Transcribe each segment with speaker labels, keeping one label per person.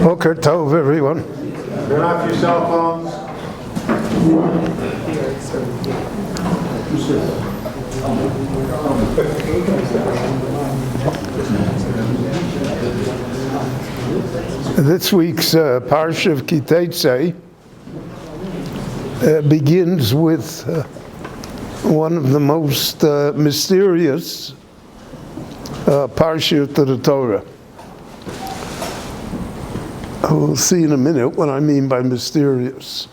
Speaker 1: Boker Tov, everyone.
Speaker 2: Turn off your cell phones.
Speaker 1: This week's Parsha of Tezei Sept begins with one of the most mysterious Parsha to the Torah. We'll see in a minute what I mean by mysterious.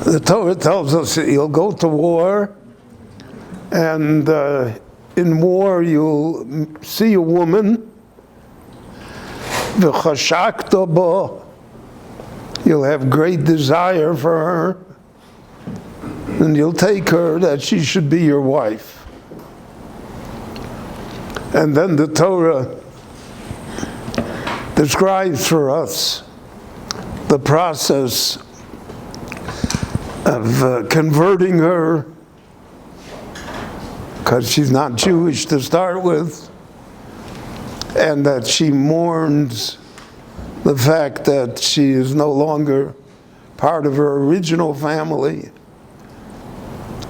Speaker 1: The Torah tells us that you'll go to war, and in war you'll see a woman, v'chashakta bo, you'll have great desire for her, and you'll take her that she should be your wife. And then the Torah describes for us the process of converting her, because she's not Jewish to start with, and that she mourns the fact that she is no longer part of her original family,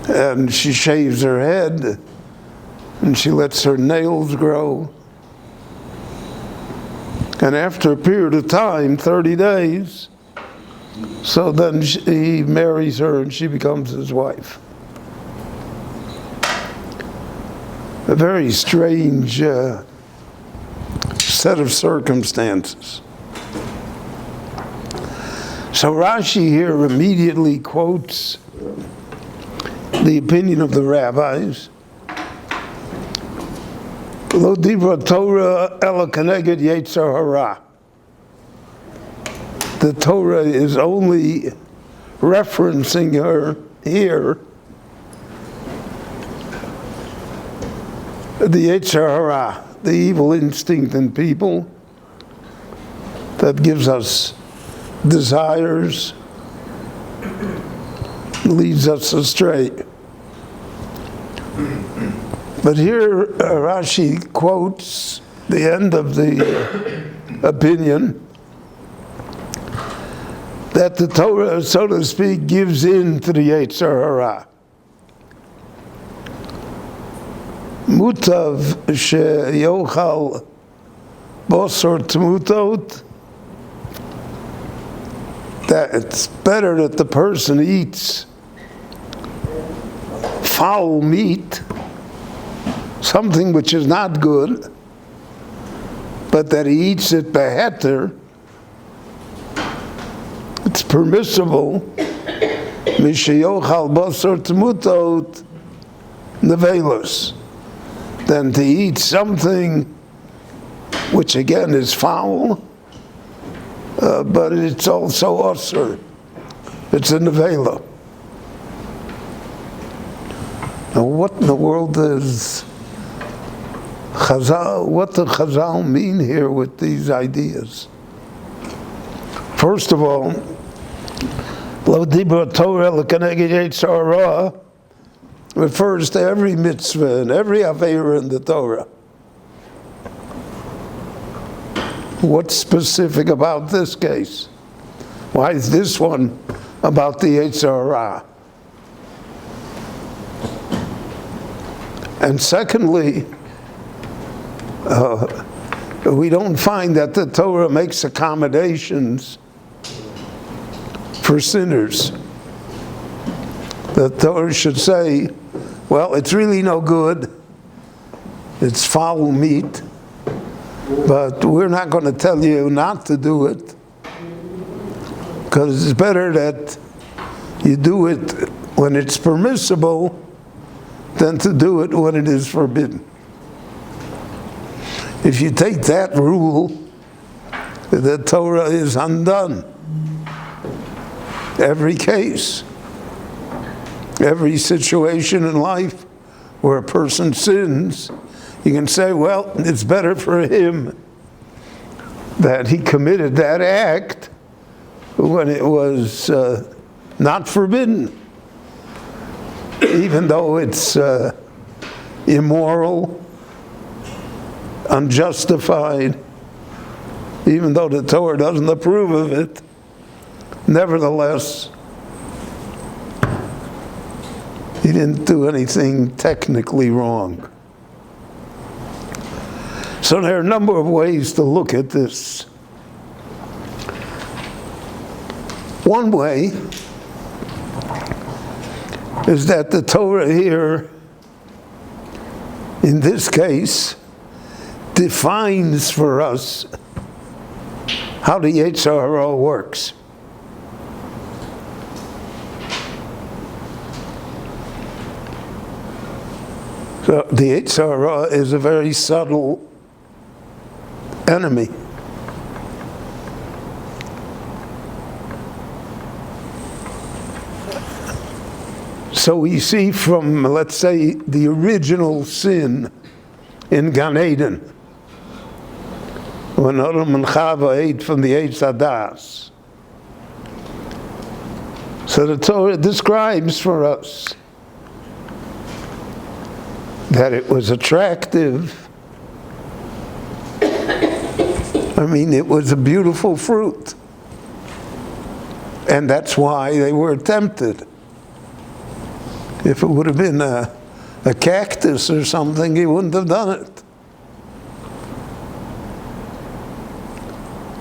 Speaker 1: and she shaves her head, and she lets her nails grow. And after a period of time, 30 days, so then he marries her and she becomes his wife. A very strange set of circumstances. So Rashi here immediately quotes the opinion of the rabbis. Lo dibra Torah ela keneged yetzer hara. The Torah is only referencing her here, the yetzer hara, the evil instinct in people that gives us desires, leads us astray. But here Rashi quotes the end of the opinion that the Torah, so to speak, gives in to the yetzer hara. Mutav sheyochal bosor tmutot, that it's better that the person eats foul meat, something which is not good, but that he eats it beheter. It's permissible, mishayochal basar tmutot nevelos, than to eat something which again is foul, but it's also usher. It's a nevela. Now, what in the world is Chazal? What does Chazal mean here with these ideas? First of all, Lo dibra Torah l'keneged yetzer hara refers to every mitzvah and every aveira in the Torah. What's specific about this case? Why is this one about the yetzer hara? And secondly, we don't find that the Torah makes accommodations for sinners. The Torah should say, well, it's really no good, it's foul meat, but we're not going to tell you not to do it, because it's better that you do it when it's permissible than to do it when it is forbidden. If you take that rule, the Torah is undone. Every case, every situation in life where a person sins, you can say, well, it's better for him that he committed that act when it was not forbidden, even though it's immoral unjustified, even though the Torah doesn't approve of it. Nevertheless, he didn't do anything technically wrong. So there are a number of ways to look at this. One way is that the Torah here, in this case, defines for us how the Yetzer Hara works. So the Yetzer Hara is a very subtle enemy. So we see from, let's say, the original sin in Gan Eden, when Adam and Chava ate from the Eitz Hadas. So the Torah describes for us that it was attractive. I mean, it was a beautiful fruit. And that's why they were tempted. If it would have been a cactus or something, he wouldn't have done it.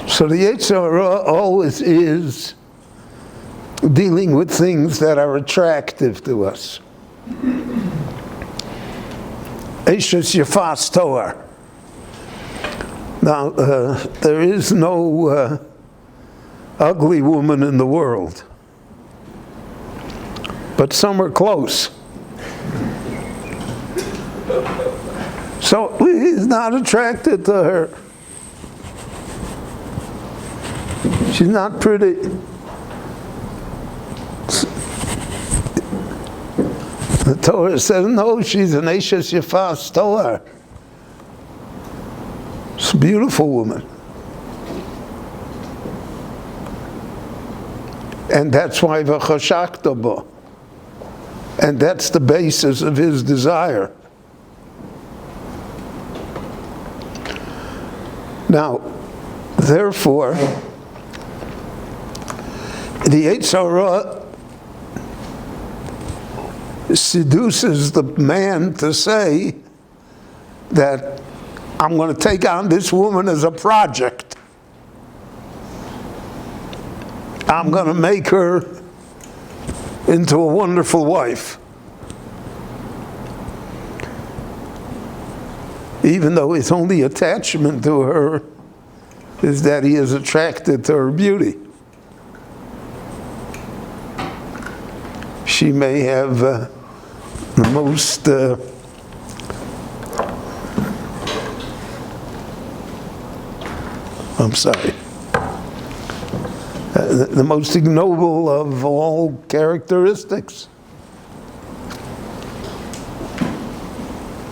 Speaker 1: So the Yetzer Hara always is dealing with things that are attractive to us. Eishes Yafas Toar. Now, there is no ugly woman in the world, but some are close. So he's not attracted to her. She's not pretty. The Torah says, no, she's an Eishes Yafas Toar. She's a beautiful woman. And that's why v'chashakta bo. And that's the basis of his desire. Now, therefore, the Yetzer Hara seduces the man to say that I'm going to take on this woman as a project. I'm going to make her into a wonderful wife. Even though his only attachment to her is that he is attracted to her beauty. She may have the most the most ignoble of all characteristics.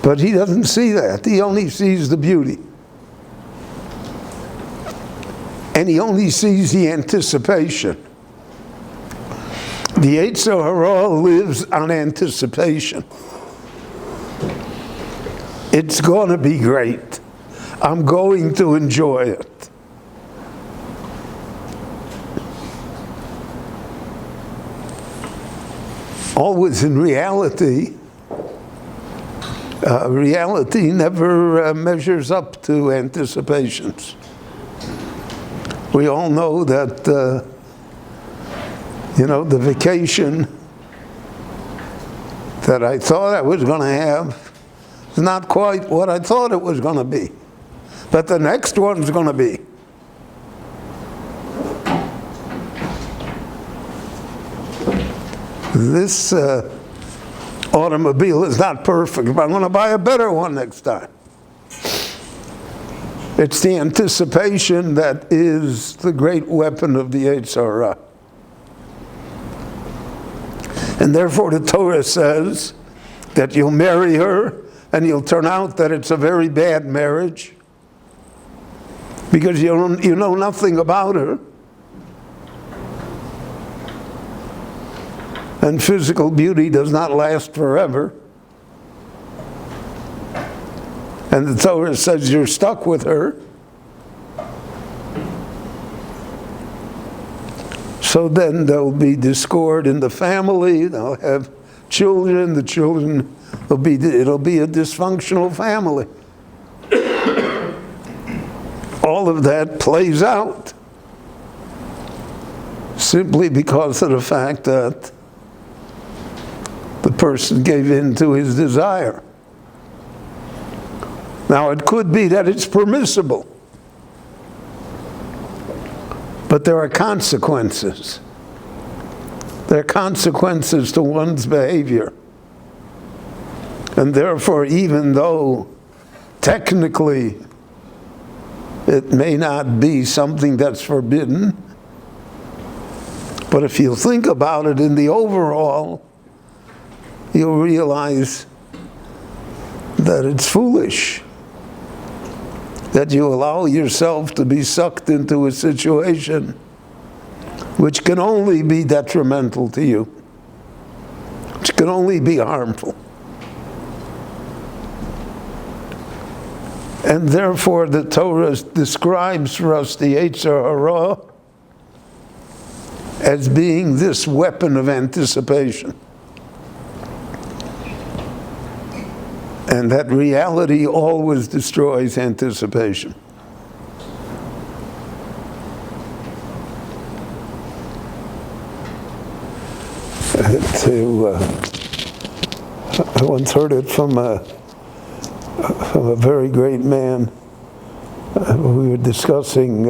Speaker 1: But he doesn't see that. He only sees the beauty. And he only sees the anticipation. The Yetzer Hara lives on anticipation. It's going to be great. I'm going to enjoy it. Always in reality, reality never measures up to anticipations. We all know that, the vacation that I thought I was going to have is not quite what I thought it was going to be. But the next one's going to be. This automobile is not perfect, but I'm going to buy a better one next time. It's the anticipation that is the great weapon of the Yetzer Hara. And therefore the Torah says that you'll marry her and you'll turn out that it's a very bad marriage because you know nothing about her. And physical beauty does not last forever. and the Torah says you're stuck with her, so then there'll be discord in the family, they'll have children, the children it'll be a dysfunctional family. All of that plays out simply because of the fact that the person gave in to his desire. Now, it could be that it's permissible, but there are consequences. There are consequences to one's behavior. And therefore, even though technically it may not be something that's forbidden, but if you think about it in the overall, you'll realize that it's foolish, that you allow yourself to be sucked into a situation which can only be detrimental to you, which can only be harmful. And therefore the Torah describes for us the Yetzer Hara as being this weapon of anticipation. And that reality always destroys anticipation. I once heard it from a very great man. We were discussing,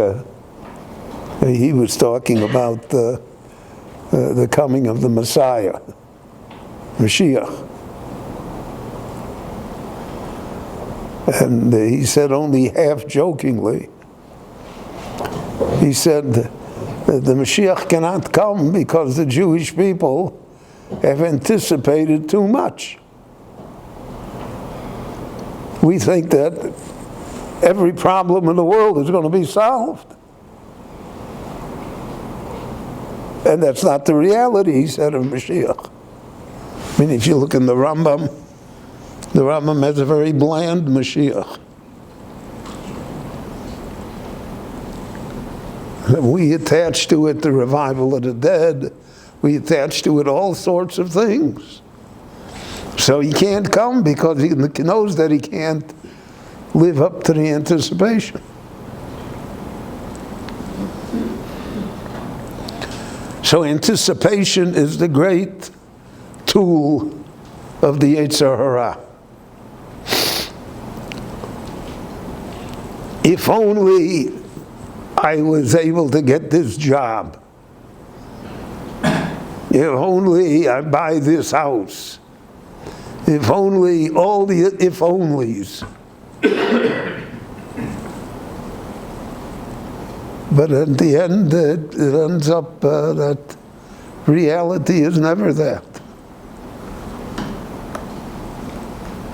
Speaker 1: he was talking about the coming of the Messiah, Mashiach. And he said, only half jokingly, he said, the Mashiach cannot come because the Jewish people have anticipated too much. We think that every problem in the world is going to be solved. And that's not the reality, he said, of Mashiach. I mean, if you look in the Rambam has a very bland Mashiach. We attach to it the revival of the dead. We attach to it all sorts of things. So he can't come because he knows that he can't live up to the anticipation. So anticipation is the great tool of the Yetzer Hara. If only I was able to get this job. If only I buy this house. If only, all the if onlys. But at the end, it ends up that reality is never that.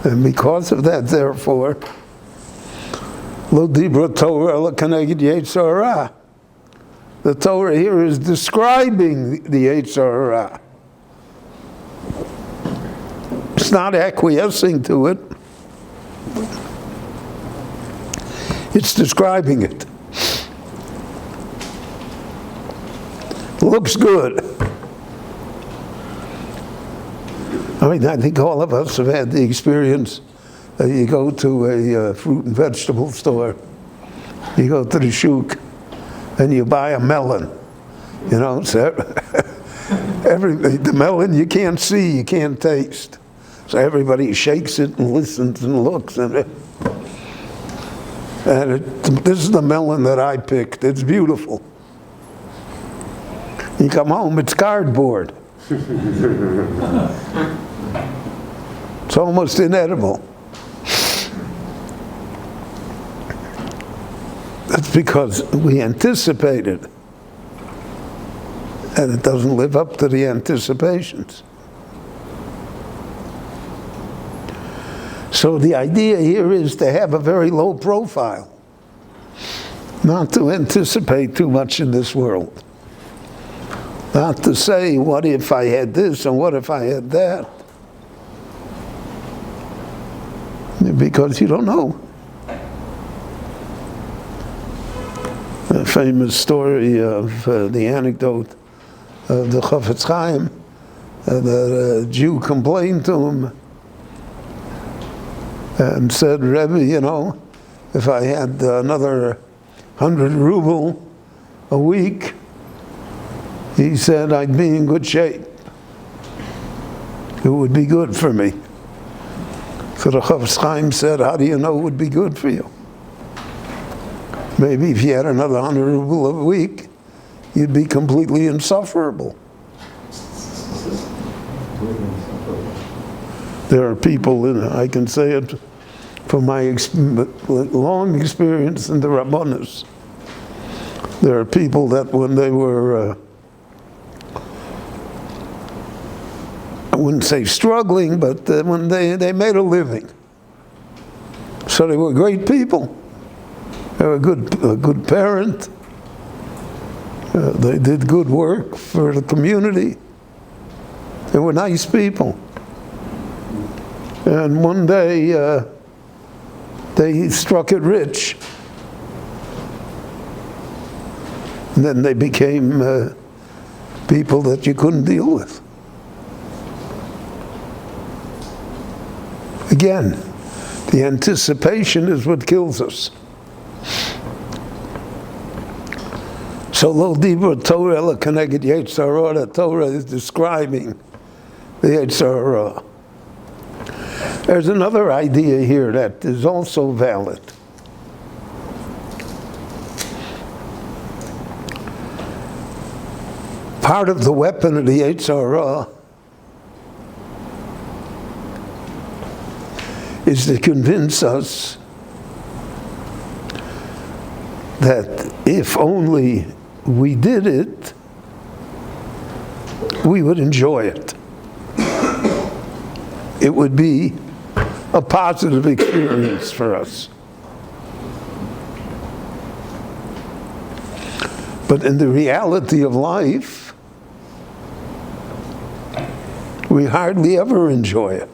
Speaker 1: And because of that, therefore, Lo dibra Torah ela keneged Yetzer Hara. The Torah here is describing the Yetzer Hara. It's not acquiescing to it. It's describing it. Looks good. I mean, I think all of us have had the experience. You go to a fruit and vegetable store, you go to the shuk, and you buy a melon. You know, so the melon you can't see, you can't taste. So everybody shakes it and listens and looks at it. And this is the melon that I picked. It's beautiful. You come home, it's cardboard. It's almost inedible. That's because we anticipated, and it doesn't live up to the anticipations. So the idea here is to have a very low profile, not to anticipate too much in this world, not to say, what if I had this and what if I had that? because you don't know. A famous story of the anecdote of the Chafetz Chaim, that a Jew complained to him and said, Rebbe, you know, if I had another 100 ruble a week, he said, I'd be in good shape. It would be good for me. So the Chafetz Chaim said, how do you know it would be good for you? Maybe if you had another 100 ruble a week, you'd be completely insufferable. There are people, I can say it from my long experience in the Rabbanos, there are people that when they were, I wouldn't say struggling, but when they made a living. So they were great people. They were a good parent. They did good work for the community. They were nice people. And one day, they struck it rich. And then they became people that you couldn't deal with. Again, the anticipation is what kills us. So lo dibur Torah ela keneged Yetzer Hara, the Torah is describing the Yetzer Hara. There's another idea here that is also valid. Part of the weapon of the Yetzer Hara is to convince us that if only we did it, we would enjoy it. It would be a positive experience for us. But in the reality of life, we hardly ever enjoy it.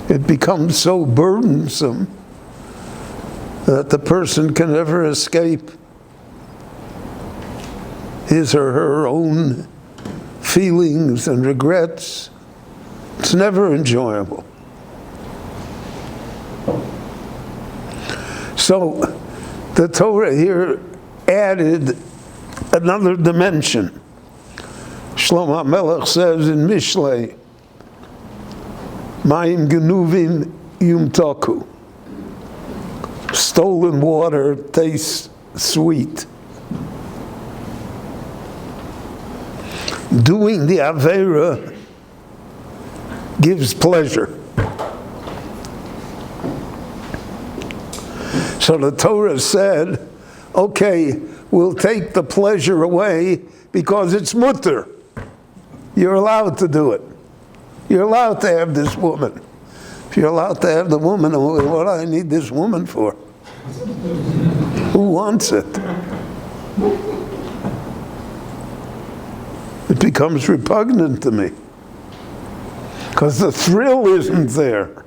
Speaker 1: It becomes so burdensome that the person can never escape his or her own feelings and regrets. It's never enjoyable. So the Torah here added another dimension. Shlomo HaMelech says in Mishlei, Mayim genuvim yumtaku. Stolen water tastes sweet. Doing the Aveira gives pleasure. So the Torah said, okay, we'll take the pleasure away because it's mutter. You're allowed to do it. You're allowed to have this woman. If you're allowed to have the woman, what do I need this woman for? Who wants it? It becomes repugnant to me. Because the thrill isn't there.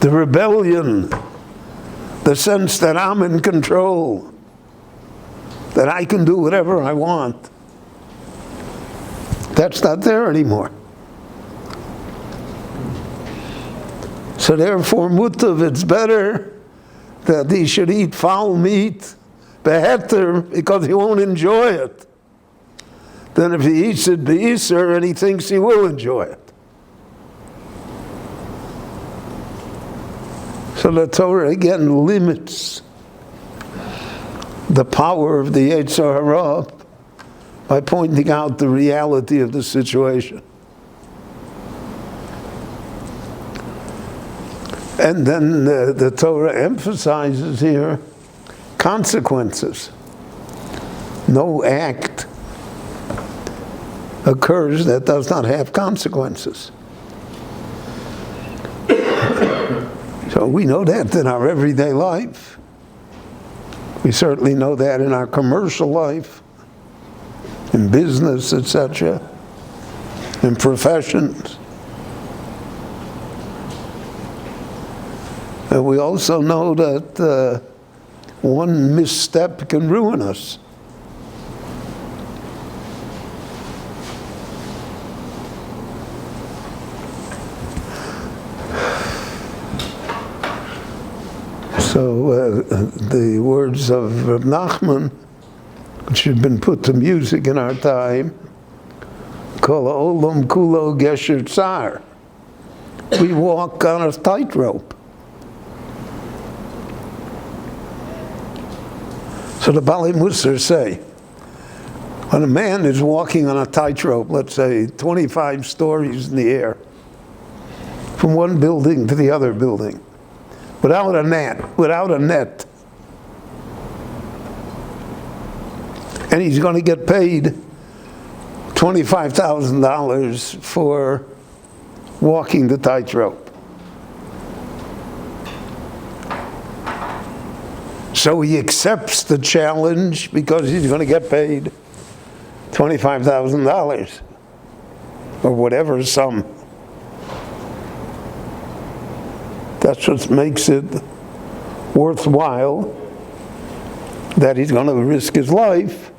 Speaker 1: The rebellion, the sense that I'm in control, that I can do whatever I want, that's not there anymore. So therefore, mutav, it's better that he should eat foul meat, beheter, because he won't enjoy it, than if he eats it beiser and he thinks he will enjoy it. So the Torah again limits the power of the Yetzer Hara by pointing out the reality of the situation. And then the Torah emphasizes here consequences. No act occurs that does not have consequences. So we know that in our everyday life. We certainly know that in our commercial life, in business, etc., in professions. And we also know that one misstep can ruin us. So the words of Reb Nachman, which have been put to music in our time, Kol ha'olam kulo gesher tzar. We walk on a tightrope. So the Bali Musar say, when a man is walking on a tightrope, let's say 25 stories in the air, from one building to the other building, without a net, and he's going to get paid $25,000 for walking the tightrope. So he accepts the challenge because he's going to get paid $25,000 or whatever sum. That's what makes it worthwhile that he's going to risk his life.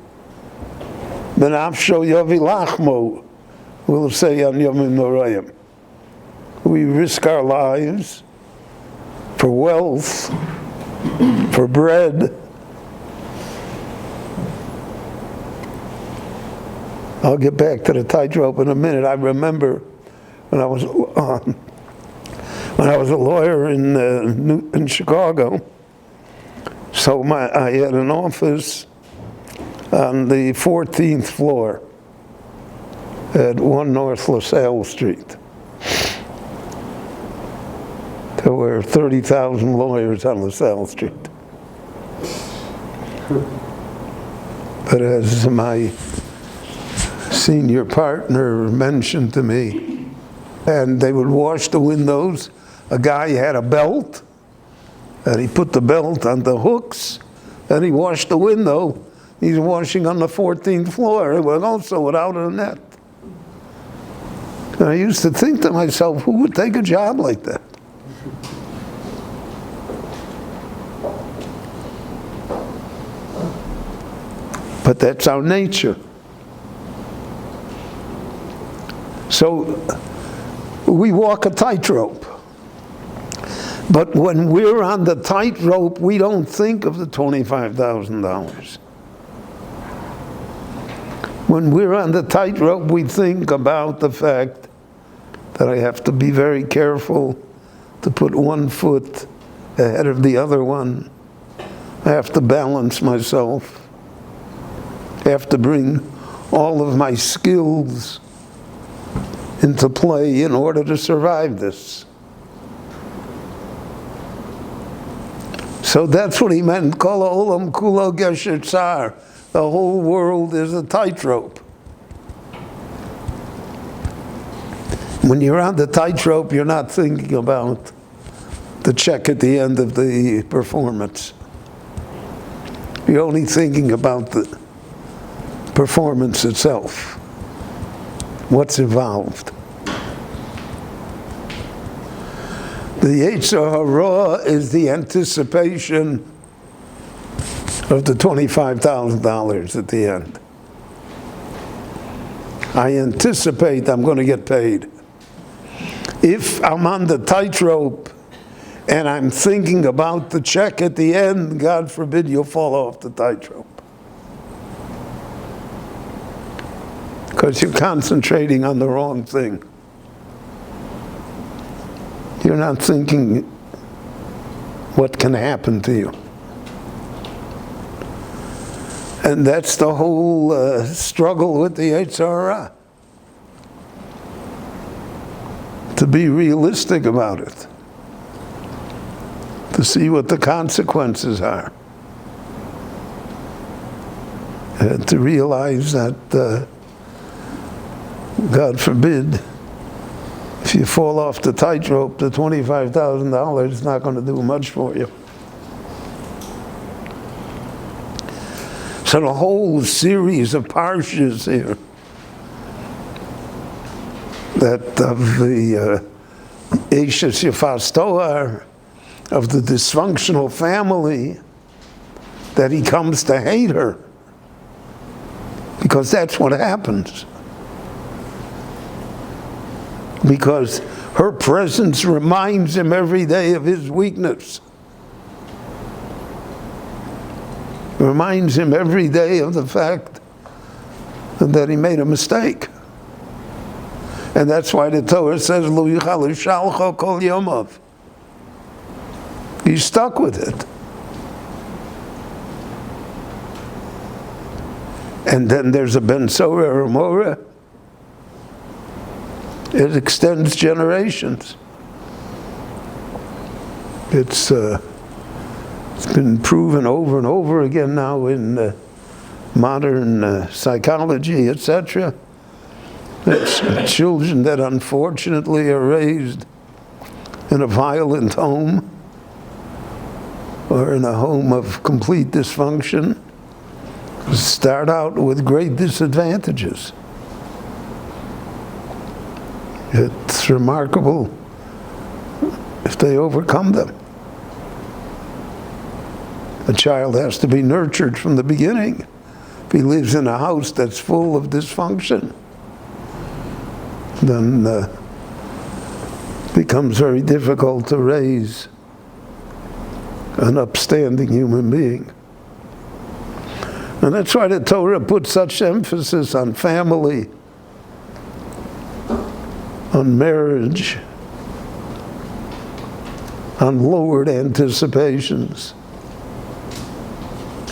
Speaker 1: Benafsho Yovi Lachmo, we'll say on Yomim Norayim. We risk our lives for wealth, for bread. I'll get back to the tightrope in a minute. I remember when I was a lawyer in Chicago. So I had an office on the 14th floor at 1 North LaSalle Street. There were 30,000 lawyers on LaSalle Street. But as my senior partner mentioned to me, and they would wash the windows, a guy had a belt, and he put the belt on the hooks, and he washed the window. He's washing on the 14th floor. It was also without a net. And I used to think to myself, who would take a job like that? But that's our nature. So we walk a tightrope. But when we're on the tightrope, we don't think of the $25,000. When we're on the tightrope, we think about the fact that I have to be very careful to put one foot ahead of the other one. I have to balance myself. I have to bring all of my skills into play in order to survive this. So that's what he meant, Kol ha'olam kulo gesher tzar. The whole world is a tightrope. When you're on the tightrope, you're not thinking about the check at the end of the performance. You're only thinking about the performance itself. What's involved? The Yetzer Hara is the anticipation of the $25,000 at the end. I anticipate I'm going to get paid. If I'm on the tightrope and I'm thinking about the check at the end, God forbid you'll fall off the tightrope. Because you're concentrating on the wrong thing. You're not thinking what can happen to you. And that's the whole struggle with the Yetzer Hara. To be realistic about it. To see what the consequences are. And to realize that, God forbid, if you fall off the tightrope, the $25,000 is not going to do much for you. So the whole series of parshas here, that of the Eishes Yefas Toar of the dysfunctional family that he comes to hate her. Because that's what happens. Because her presence reminds him every day of his weakness. Reminds him every day of the fact that he made a mistake. And that's why the Torah says, Lo yichal shalcha kol yomav. He's stuck with it. And then there's a Ben Sorah or Morah. It extends generations. It's been proven over and over again now in modern psychology, etc. That children that unfortunately are raised in a violent home or in a home of complete dysfunction start out with great disadvantages. It's remarkable if they overcome them. A child has to be nurtured from the beginning. If he lives in a house that's full of dysfunction, then it becomes very difficult to raise an upstanding human being. And that's why the Torah puts such emphasis on family, on marriage, on lowered anticipations,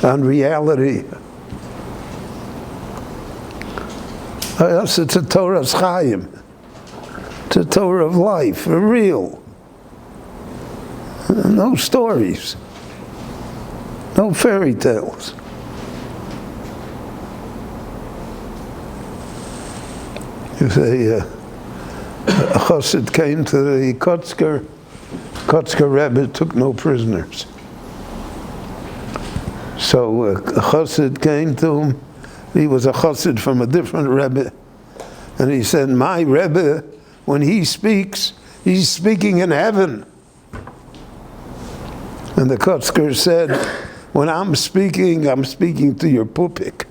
Speaker 1: on reality. Yes, it's a Torah's Chaim. It's a Torah of life, real. No stories, no fairy tales. You say, a chassid came to the Kotzker Rebbe took no prisoners. So a chassid came to him. He was a chassid from a different Rebbe. And he said, my Rebbe, when he speaks, he's speaking in heaven. And the Kotzker said, when I'm speaking to your pupik.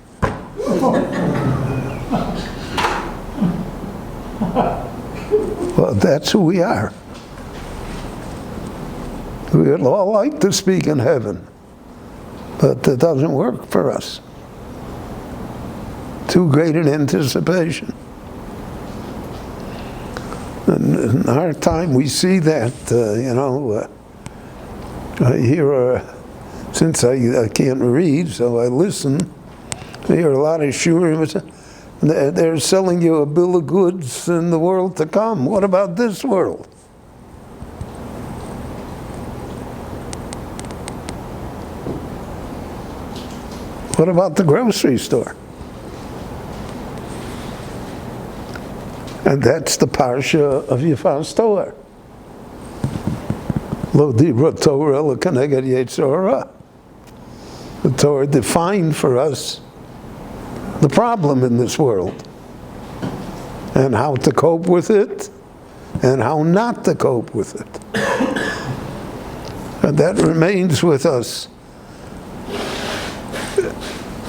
Speaker 1: Well, that's who we are. We would all like to speak in heaven, but it doesn't work for us. Too great an anticipation. And in our time, we see that, I hear, since I can't read, so I listen, I hear a lot of shiurim. They're selling you a bill of goods in the world to come. What about this world? What about the grocery store? And that's the Parsha of Yifas Torah. Lo dibra Torah lo keneged yetzer hara. The Torah defined for us the problem in this world and how to cope with it and how not to cope with it. And that remains with us.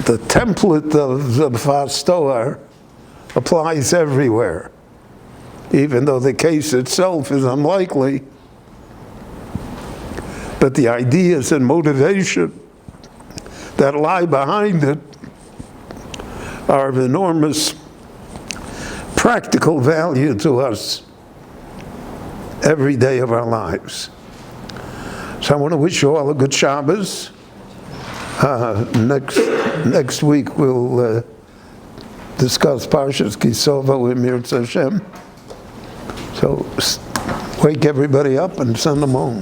Speaker 1: The template of the Yifas Torah applies everywhere, even though the case itself is unlikely. But the ideas and motivation that lie behind it are of enormous practical value to us every day of our lives. So I want to wish you all a good Shabbos. Next week we'll discuss Parshas Kisova with Mirz Hashem. So wake everybody up and send them home.